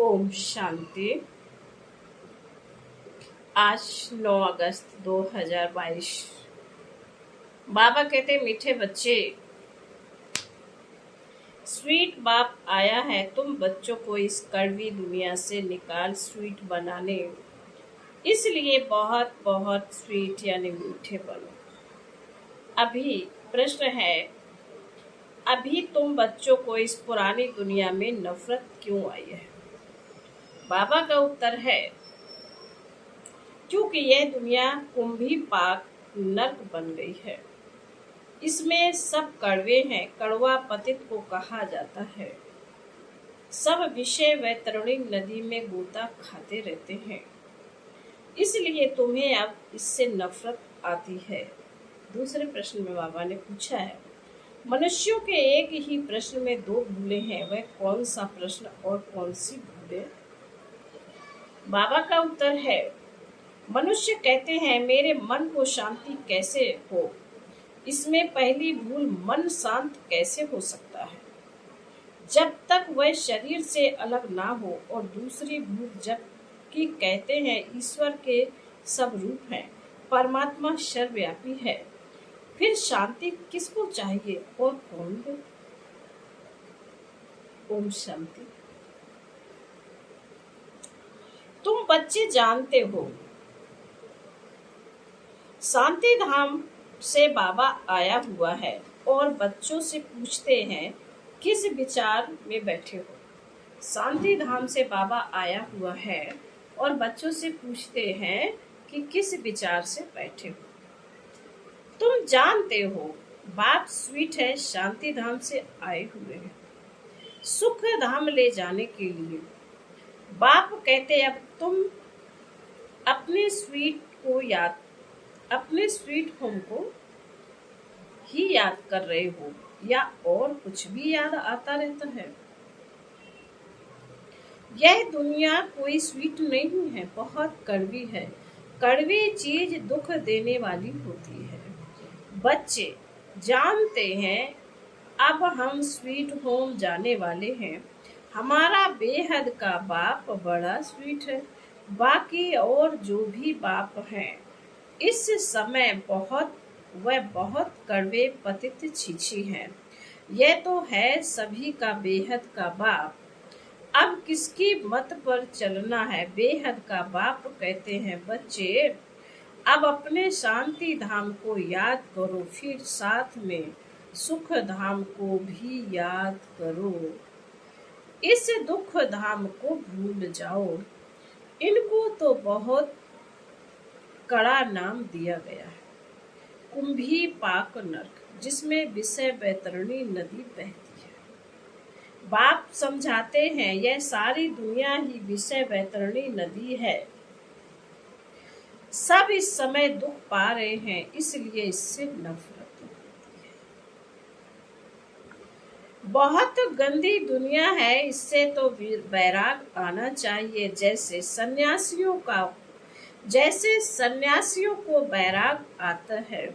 ओम शांति। आज 9 अगस्त 2022। बाबा कहते मीठे बच्चे, स्वीट बाप आया है तुम बच्चों को इस कड़वी दुनिया से निकाल स्वीट बनाने, इसलिए बहुत बहुत स्वीट यानी मीठे बनो। अभी प्रश्न है, अभी तुम बच्चों को इस पुरानी दुनिया में नफरत क्यों आई है? बाबा का उत्तर है, क्योंकि यह दुनिया कुंभी पाक नर्क बन गई है। इसमें सब कड़वे हैं, कड़वा पतित को कहा जाता है। सब विषय वैतरणी नदी में गोता खाते रहते हैं, इसलिए तुम्हें अब इससे नफरत आती है। दूसरे प्रश्न में बाबा ने पूछा है, मनुष्यों के एक ही प्रश्न में दो भूलें हैं, वह कौन सा प्रश्न और कौन सी भूलें? बाबा का उत्तर है, मनुष्य कहते हैं मेरे मन को शांति कैसे हो। इसमें पहली भूल, मन शांत कैसे हो सकता है जब तक वह शरीर से अलग ना हो। और दूसरी भूल, जब कि कहते हैं ईश्वर के सब रूप हैं, परमात्मा सर्वव्यापी है, फिर शांति किसको चाहिए और कौन दे? ओम शांति। तुम बच्चे जानते हो, शांति धाम से बाबा आया हुआ है और बच्चों से पूछते हैं किस विचार में बैठे हो। शांति धाम से बाबा आया हुआ है और बच्चों से पूछते हैं कि किस विचार से बैठे हो। तुम जानते हो बाप स्वीट है, शांति धाम से आए हुए हैं सुख धाम ले जाने के लिए। बाप कहते अब तुम अपने स्वीट होम को ही याद कर रहे हो या और कुछ भी याद आता रहता है। यह दुनिया कोई स्वीट नहीं है, बहुत कड़वी है। कड़वी चीज दुख देने वाली होती है। बच्चे जानते हैं अब हम स्वीट होम जाने वाले हैं। हमारा बेहद का बाप बड़ा स्वीट है। बाकी और जो भी बाप हैं इस समय बहुत कड़वे पतित छीछी हैं। यह तो है सभी का बेहद का बाप। अब किसकी मत पर चलना है? बेहद का बाप कहते हैं बच्चे अब अपने शांति धाम को याद करो, फिर साथ में सुख धाम को भी याद करो। इस दुख धाम को भूल जाओ। इनको तो बहुत कड़ा नाम दिया गया है, कुंभी पाक नर्क, जिसमें विषय वैतरणी नदी बहती है। बाप समझाते हैं यह सारी दुनिया ही विषय वैतरणी नदी है। सब इस समय दुख पा रहे हैं, इसलिए इससे नफरत होती है। बहुत गंदी दुनिया है, इससे तो वैराग आना चाहिए। जैसे सन्यासियों को वैराग आता है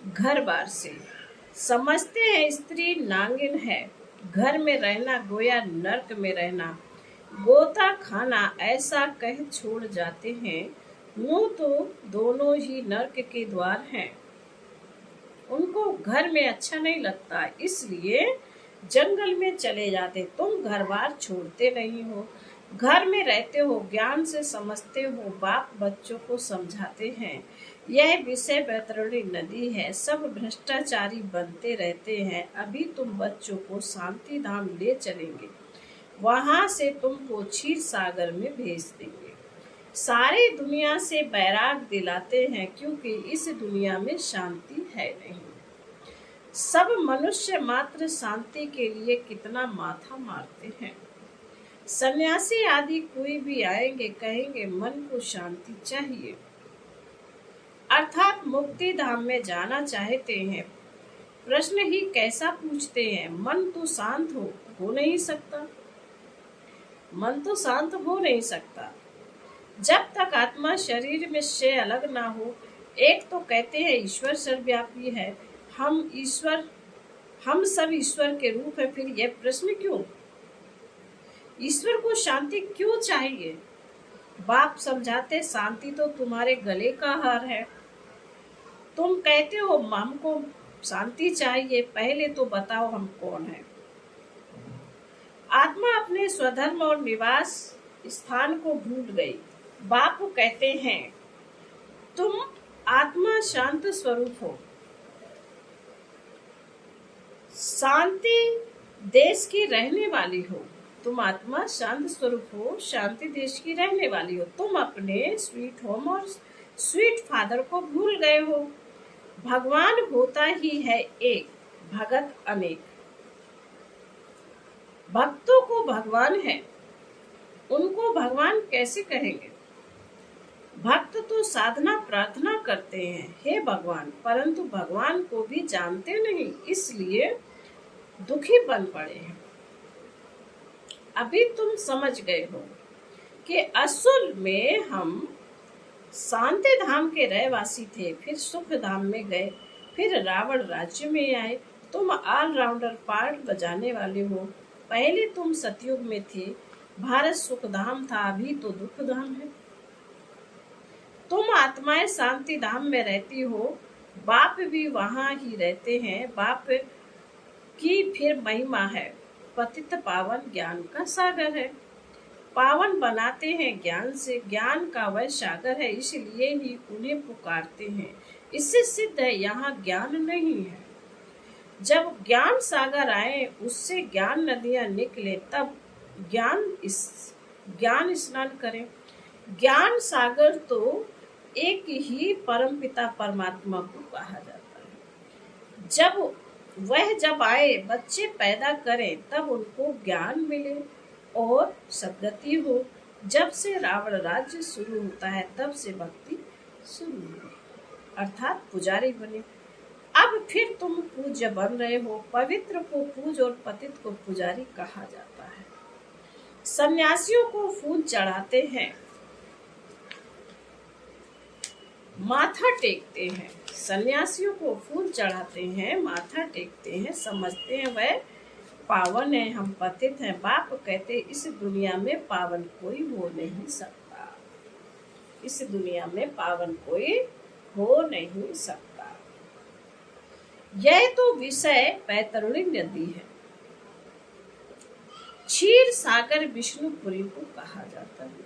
घर बार से। समझते हैं स्त्री नागिन है, घर में रहना गोया नर्क में रहना, गोता खाना ऐसा कह छोड़ जाते हैं। यूं तो दोनों ही नर्क के द्वार हैं। उनको घर में अच्छा नहीं लगता, इसलिए जंगल में चले जाते। तुम घर बार छोड़ते नहीं हो, घर में रहते हो, ज्ञान से समझते हो। बाप बच्चों को समझाते हैं यह विषय वैतरणी नदी है, सब भ्रष्टाचारी बनते रहते हैं। अभी तुम बच्चों को शांति धाम ले चलेंगे, वहां से तुमको क्षीर सागर में भेज देंगे। सारी दुनिया से बैराग दिलाते हैं, क्योंकि इस दुनिया में शांति है नहीं। सब मनुष्य मात्र शांति के लिए कितना माथा मारते हैं। सन्यासी आदि कोई भी आएंगे, कहेंगे मन को शांति चाहिए, अर्थात मुक्ति धाम में जाना चाहते हैं। प्रश्न ही कैसा पूछते हैं, मन तो शांत हो नहीं सकता। मन तो शांत हो नहीं सकता जब तक आत्मा शरीर में से अलग ना हो। एक तो कहते हैं ईश्वर सर्वव्यापी है, हम सब ईश्वर के रूप है। फिर यह प्रश्न क्यों? ईश्वर को शांति क्यों चाहिए? बाप समझाते, शांति तो तुम्हारे गले का हार है। तुम कहते हो हमको शांति चाहिए, पहले तो बताओ हम कौन है। आत्मा अपने स्वधर्म और निवास स्थान को भूल गई। बाप कहते हैं तुम आत्मा शांत स्वरूप हो, शांति देश की रहने वाली हो। तुम आत्मा शांत स्वरूप हो, शांति देश की रहने वाली हो। तुम अपने स्वीट होम और स्वीट फादर को भूल गए हो। भगवान होता ही है एक, भगत अनेक। भक्तों को भगवान है, उनको भगवान कैसे कहेंगे? भक्त तो साधना प्रार्थना करते हैं, हे भगवान, परंतु भगवान को भी जानते नहीं, इसलिए दुखी बन पड़े हैं। अभी तुम समझ गए हो कि असल में हम शांति धाम के रहवासी थे, फिर सुख धाम में गए, फिर रावण राज्य में आए। तुम ऑलराउंडर पार्ट बजाने वाले हो। पहले तुम सतयुग में थे, भारत सुख धाम था, अभी तो दुख धाम है। तुम आत्माएं शांति धाम में रहती हो, बाप भी वहां ही रहते हैं। बाप की फिर महिमा है, पतित पावन ज्ञान का सागर है। पावन बनाते हैं ज्ञान से, ज्ञान का वह सागर है, इसलिए ही उन्हें पुकारते हैं। इससे सिद्ध है यहाँ ज्ञान नहीं है। जब ज्ञान सागर आए, उससे ज्ञान नदियां निकले, तब ज्ञान स्नान करें। ज्ञान सागर तो एक ही परमपिता परमात्मा को कहा जाता है। जब आए, बच्चे पैदा करें, तब उनको ज्ञान मिले और सद्गति हो। जब से रावण राज्य शुरू होता है, तब से भक्ति शुरू हुई, अर्थात पुजारी बने। अब फिर तुम पूज्य बन रहे हो। पवित्र को पूज और पतित को पुजारी कहा जाता है। सन्यासियों को फूल चढ़ाते हैं, माथा टेकते हैं। सन्यासियों को फूल चढ़ाते हैं, माथा टेकते हैं, समझते हैं वह पावन है, हम पतित हैं। बाप कहते इस दुनिया में पावन कोई हो नहीं सकता, इस दुनिया में पावन कोई हो नहीं सकता। यह तो विषय पैतरुणी नदी है। क्षीर सागर विष्णुपुरी को कहा जाता है,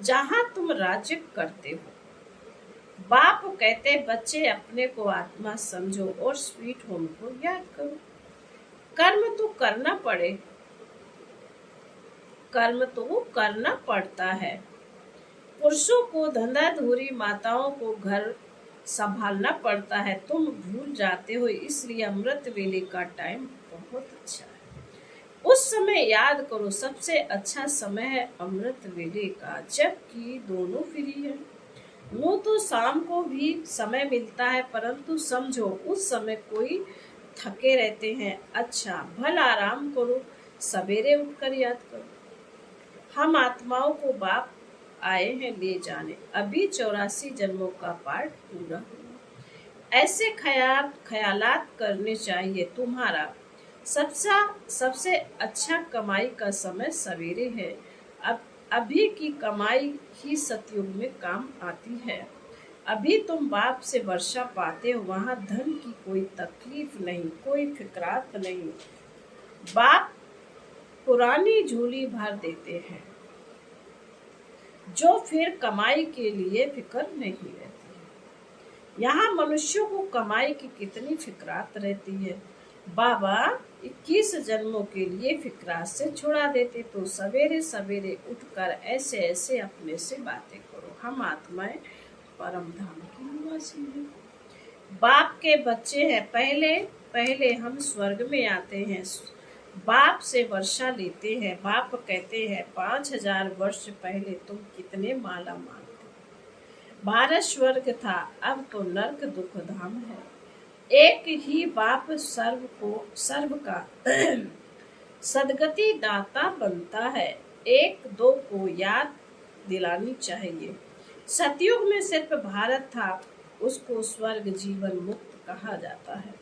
जहां तुम राज्य करते हो। बाप कहते बच्चे अपने को आत्मा समझो और स्वीट होम को याद करो। कर्म तो करना पड़े, कर्म तो करना पड़ता है। पुरुषों को धंधाधूरी, माताओं को घर संभालना पड़ता है। तुम भूल जाते हो, इसलिए अमृत वेले का टाइम बहुत अच्छा है। उस समय याद करो, सबसे अच्छा समय है अमृत वेले का, जबकि दोनों फ्री है। वो तो शाम को भी समय मिलता है, परंतु समझो उस समय कोई थके रहते हैं। अच्छा, भला आराम करो, सवेरे उठकर याद करो। हम आत्माओं को बाप आए हैं ले जाने, अभी 84 जन्मों का पाठ पूरा हुआ। ऐसे ख्यालात करने चाहिए। तुम्हारा सबसे अच्छा कमाई का समय सवेरे है। अभी की कमाई ही सतयुग में काम आती है। अभी तुम बाप से वर्षा पाते हो, वहां धन की कोई तकलीफ नहीं, कोई फिक्रात नहीं। बाप पुरानी झोली भर देते हैं, जो फिर कमाई के लिए फिक्र नहीं रहती है। यहाँ मनुष्यों को कमाई की कितनी फिक्रात रहती है। बाबा 21 जन्मों के लिए फिक्रात से छुड़ा देते। तो सवेरे सवेरे उठकर ऐसे ऐसे अपने से बातें करो, हम आत्माएं परम धाम की निवासी हैं, बाप के बच्चे हैं। पहले हम स्वर्ग में आते हैं, बाप से वर्षा लेते हैं। बाप कहते हैं 5000 वर्ष पहले तुम कितने माला माल थे। भारत स्वर्ग था, अब तो नर्क दुख धाम है। एक ही बाप सर्व का सदगति दाता बनता है। एक दो को याद दिलानी चाहिए। सतयुग में सिर्फ भारत था, उसको स्वर्ग जीवन मुक्त कहा जाता है।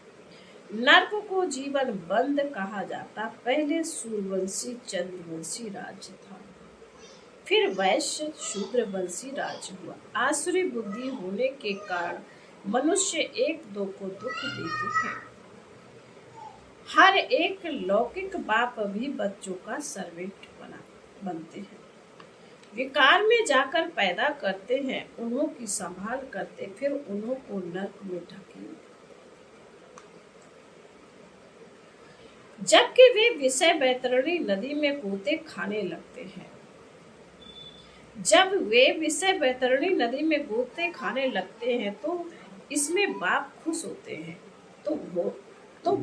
नर्क को जीवन बंद कहा जाता। पहले सूर्यवंशी चंद्रवंशी राज्य था, फिर वैश्य शूद्र वंशी राज्य हुआ। आसुरी बुद्धि होने के कारण मनुष्य एक दो को दुख देते हैं। हर एक लौकिक बाप भी बच्चों का सर्वेंट बनते हैं, विकार में जाकर पैदा करते हैं, उन्हों की संभाल करते, फिर उन्हों को नरक में ढकेलते। जबकि वे विषय वैतरणी नदी में गोते खाने लगते हैं। जब वे विषय वैतरणी नदी में गोते खाने लगते हैं तो इसमें बाप खुश होते हैं। तो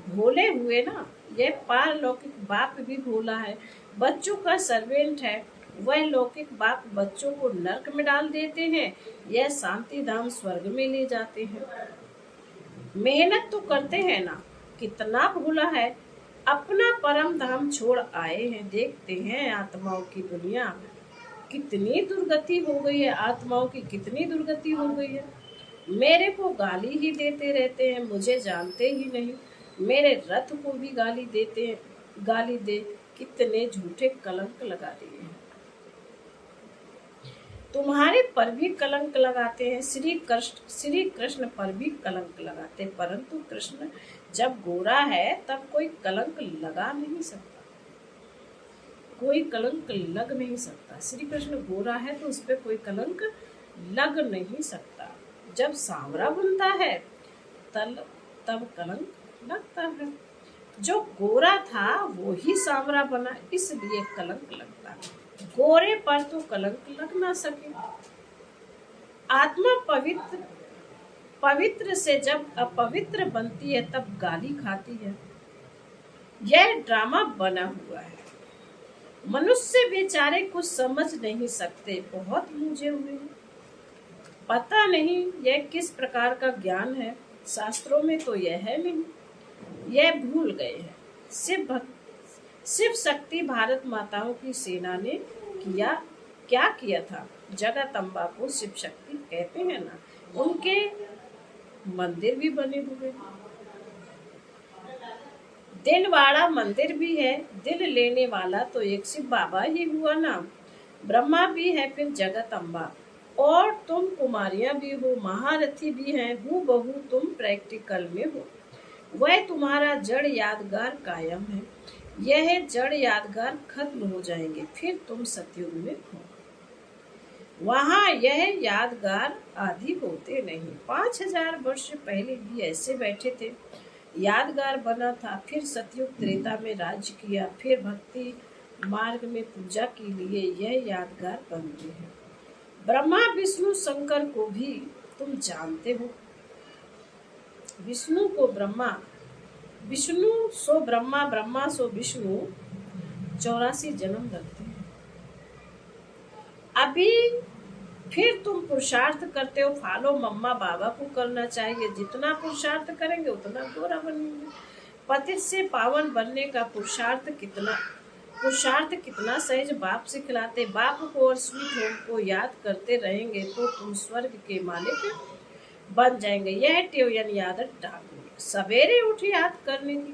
भोले हुए ना, यह पारलौकिक बाप भी भोला है, बच्चों का सर्वेंट है। वह लौकिक बाप बच्चों को नरक में डाल देते हैं, यह शांति धाम स्वर्ग में ले जाते हैं। मेहनत तो करते हैं ना, कितना भोला है, अपना परम धाम छोड़ आए हैं। देखते हैं आत्माओं की दुनिया कितनी दुर्गति हो गई है, आत्माओं की कितनी दुर्गति हो गई है। मेरे को गाली ही देते रहते हैं, मुझे जानते ही नहीं। मेरे रथ को भी गाली दे कितने झूठे कलंक लगा दिए हैं। तुम्हारे पर भी कलंक लगाते हैं, श्री कृष्ण पर भी कलंक लगाते, परंतु कृष्ण जब गोरा है तब कोई कलंक लगा नहीं सकता, कोई कलंक लग नहीं सकता। श्री कृष्ण गोरा है तो उस पर कोई कलंक लग नहीं सकता। जब सांवरा बनता है तब कलंक लगता है। जो गोरा था वो ही सांवरा बना, इसलिए कलंक लगता। गोरे पर तो कलंक लग ना सके। आत्मा पवित्र से जब अपवित्र बनती है तब गाली खाती है। यह ड्रामा बना हुआ है। मनुष्य बेचारे कुछ समझ नहीं सकते, बहुत मूझे हुए हैं। पता नहीं यह किस प्रकार का ज्ञान है, शास्त्रों में तो यह है नहीं, यह भूल गए हैं। शिव शक्ति भारत माताओं की सेना ने क्या किया था। जगदम्बा को शिव शक्ति कहते हैं ना, उनके मंदिर भी बने हुए हैं। दिलवाड़ा मंदिर भी है, दिल लेने वाला तो एक शिव बाबा ही हुआ ना। ब्रह्मा भी है, फिर जगदम्बा, और तुम कुमारियां भी हो, महारथी भी हैं, हूबहू तुम प्रैक्टिकल में हो। वह तुम्हारा जड़ यादगार कायम है, यह जड़ यादगार खत्म हो जाएंगे, फिर तुम सतयुग में हो। वहाँ यह यादगार आदि होते नहीं। 5000 वर्ष पहले भी ऐसे बैठे थे, यादगार बना था, फिर सतयुग त्रेता में राज्य किया, फिर भक्ति मार्ग में पूजा के लिए यह यादगार बनते हैं। ब्रह्मा विष्णु शंकर को भी तुम जानते हो। विष्णु को ब्रह्मा, विष्णु सो ब्रह्मा, ब्रह्मा सो विष्णु, 84 जन्म लगते हैं। अभी फिर तुम पुरुषार्थ करते हो, फॉलो मम्मा बाबा को करना चाहिए। जितना पुरुषार्थ करेंगे उतना गोरा बनेंगे। पतित से पावन बनने का पुरुषार्थ कितना सहज बाप से खिलाते। बाप को और स्वीट होम को याद करते रहेंगे तो तुम स्वर्ग के मालिक बन जाएंगे। यह टेव यानी आदत डालो, सवेरे उठ याद करने की,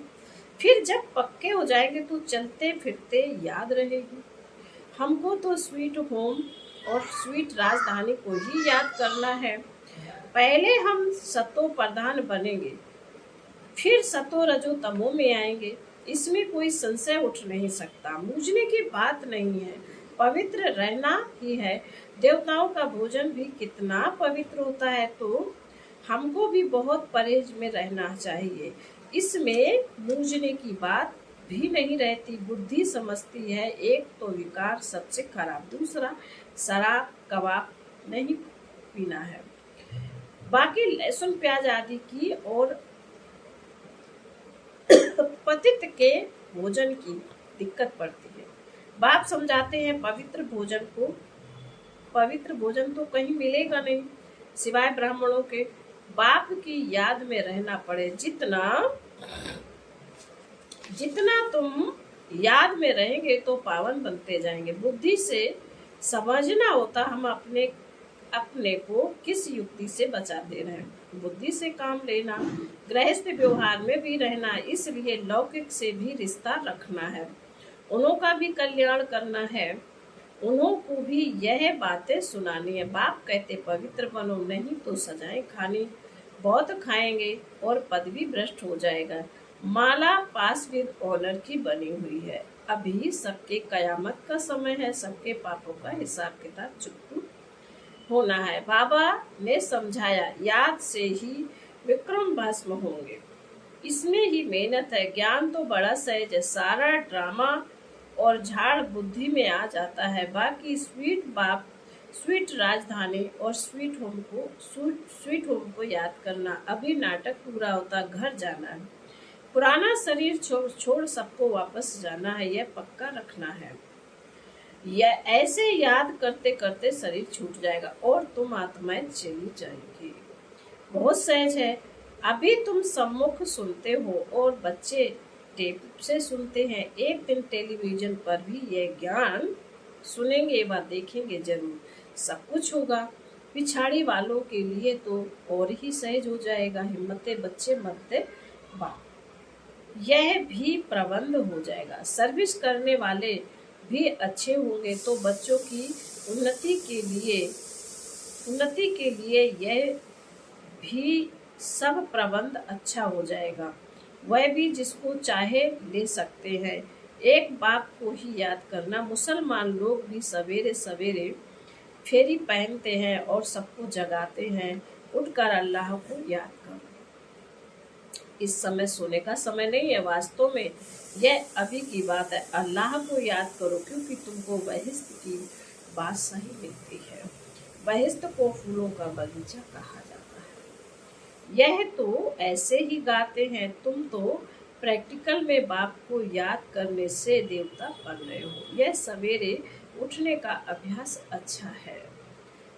फिर जब पक्के हो जाएंगे तो चलते फिरते याद रहेगी। हमको तो स्वीट होम और स्वीट राजधानी को ही याद करना है। पहले हम सतो प्रधान बनेंगे, फिर सतो रजो तमो में आएंगे, इसमें कोई संशय उठ नहीं सकता। मूझने की बात नहीं है, पवित्र रहना ही है। देवताओं का भोजन भी कितना पवित्र होता है, तो हमको भी बहुत परहेज में रहना चाहिए। इसमें मूझने की बात भी नहीं रहती। बुद्धि समझती है एक तो विकार सबसे खराब, दूसरा शराब कबाब नहीं पीना है, बाकी लहसुन प्याज आदि की और पतित के भोजन की दिक्कत पड़ती है। बाप समझाते हैं पवित्र भोजन तो कहीं मिलेगा नहीं सिवाय ब्राह्मणों के। बाप की याद में रहना पड़े। जितना तुम याद में रहेंगे तो पावन बनते जाएंगे। बुद्धि से समझना होता हम अपने को किस युक्ति से बचा दे रहे हैं। बुद्धि से काम लेना, गृहस्थ व्यवहार में भी रहना, इसलिए लौकिक से भी रिश्ता रखना है, उन्हों का भी कल्याण करना है, उन्हों को भी यह बातें सुनानी है। बाप कहते पवित्र बनो, नहीं तो सजाएं खानी, बहुत खाएंगे और पद भी भ्रष्ट हो जाएगा। माला पास विद ऑनर की बनी हुई है। अभी सबके कयामत का समय है, सबके पापों का हिसाब किताब चुकता होना है। बाबा ने समझाया, याद से ही विक्रम भस्म होंगे, इसमें ही मेहनत है। ज्ञान तो बड़ा सहज है, सारा ड्रामा और झाड़ बुद्धि में आ जाता है। बाकी स्वीट बाप, स्वीट राजधानी और स्वीट होम को याद करना। अभी नाटक पूरा होता, घर जाना है, पुराना शरीर छोड़ सबको वापस जाना है, यह पक्का रखना है। यह ऐसे याद करते करते शरीर छूट जाएगा और तुम आत्माएं चली जाएंगी। बहुत सहज है। अभी तुम सम्मुख सुनते हो और बच्चे टेप से सुनते हैं, एक दिन टेलीविजन पर भी यह ज्ञान सुनेंगे व देखेंगे जरूर। सब कुछ होगा। पिछाड़ी वालों के लिए तो और ही सहज हो जाएगा। हिम्मते बच्चे मरते बाप, यह भी प्रबंध हो जाएगा। सर्विस करने वाले भी अच्छे होंगे तो बच्चों की उन्नति के लिए यह भी सब प्रबंध अच्छा हो जाएगा। वह भी जिसको चाहे ले सकते हैं। एक बाप को ही याद करना। मुसलमान लोग भी सवेरे सवेरे फेरी पहनते हैं और सबको जगाते हैं, उठकर अल्लाह को याद करो। इस समय सोने का समय नहीं है, वास्तव में यह अभी की बात है। अल्लाह को याद करो क्योंकि तुमको बहिश्त की बात सही मिलती है। बहिश्त को फूलों का बगीचा कहा जाता है। यह तो ऐसे ही गाते हैं, तुम तो प्रैक्टिकल में बाप को याद करने से देवता बन रहे हो। यह सवेरे उठने का अभ्यास अच्छा है।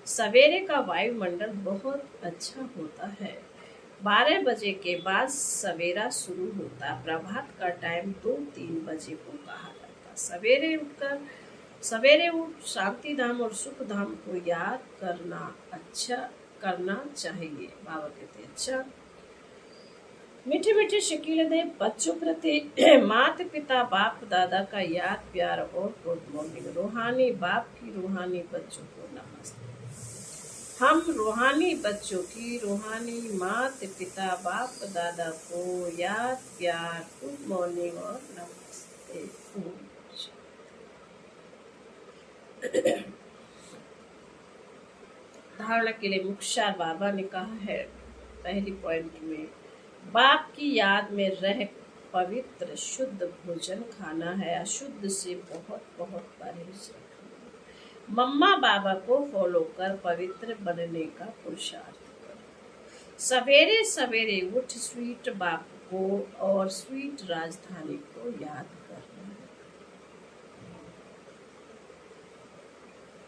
सवेरे का वायुमंडल बहुत अच्छा होता है। 12 बजे के बाद सवेरा शुरू होता। प्रभात का टाइम 2-3 बजे को कहा जाता। सवेरे उठ शांति धाम और सुख धाम को याद करना चाहिए। बाबा कहते अच्छा। मीठे मीठे शकील दे बच्चों प्रति माता पिता बाप दादा का याद प्यार और गुड मॉर्निंग। रूहानी बाप की रूहानी बच्चों को नमस्ते। हम रूहानी बच्चों की रूहानी माता पिता बाप दादा को याद प्यार गुड मॉर्निंग और नमस्ते। धारणा के लिए मुख्तार बाबा ने कहा है पहली पॉइंट में, बाप की याद में रह पवित्र शुद्ध भोजन खाना है, अशुद्ध से बहुत बहुत परहेज रखना। मम्मा बाबा को फॉलो कर पवित्र बनने का पुरुषार्थ करो। सवेरे सवेरे उठ स्वीट बाप को और स्वीट राजधानी को याद करना है।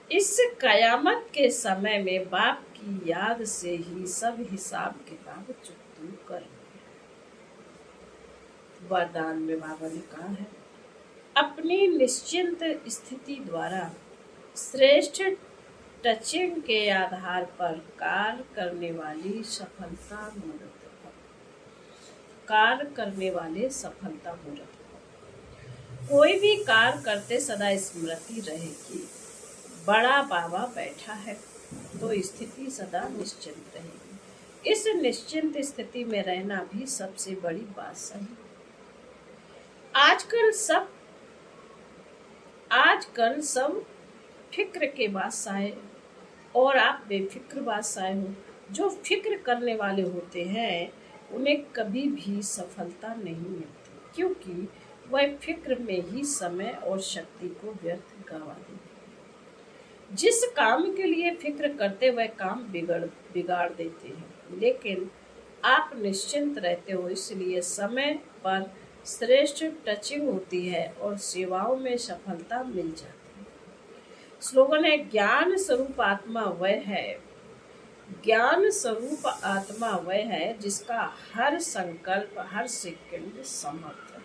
इस कयामत के समय में बाप की याद से ही सब हिसाब किताब चुकती करना। वरदान में बाबा ने कहा है, अपनी निश्चिंत स्थिति द्वारा श्रेष्ठ टचिंग के आधार पर कार्य करने वाले सफलता मूर्त कोई भी कार्य करते सदा स्मृति रहेगी। बड़ा बाबा बैठा है तो स्थिति सदा निश्चिंत रहेगी। इस निश्चिंत स्थिति में रहना भी सबसे बड़ी बात सही। आजकल सब फिक्र के बादशाह और आप बेफिक्र बादशाह हो। जो फिक्र करने वाले होते हैं उन्हें कभी भी सफलता नहीं मिलती, क्योंकि वह फिक्र में ही समय और शक्ति को व्यर्थ गवा देते हैं। जिस काम के लिए फिक्र करते वह काम बिगाड़ देते हैं, लेकिन आप निश्चिंत रहते हो, इसलिए समय पर श्रेष्ठ टचिंग होती है और सेवाओं में सफलता मिल जाती है। स्लोगन है, ज्ञान स्वरूप आत्मा वह है जिसका हर संकल्प हर सेकंड समर्थ है।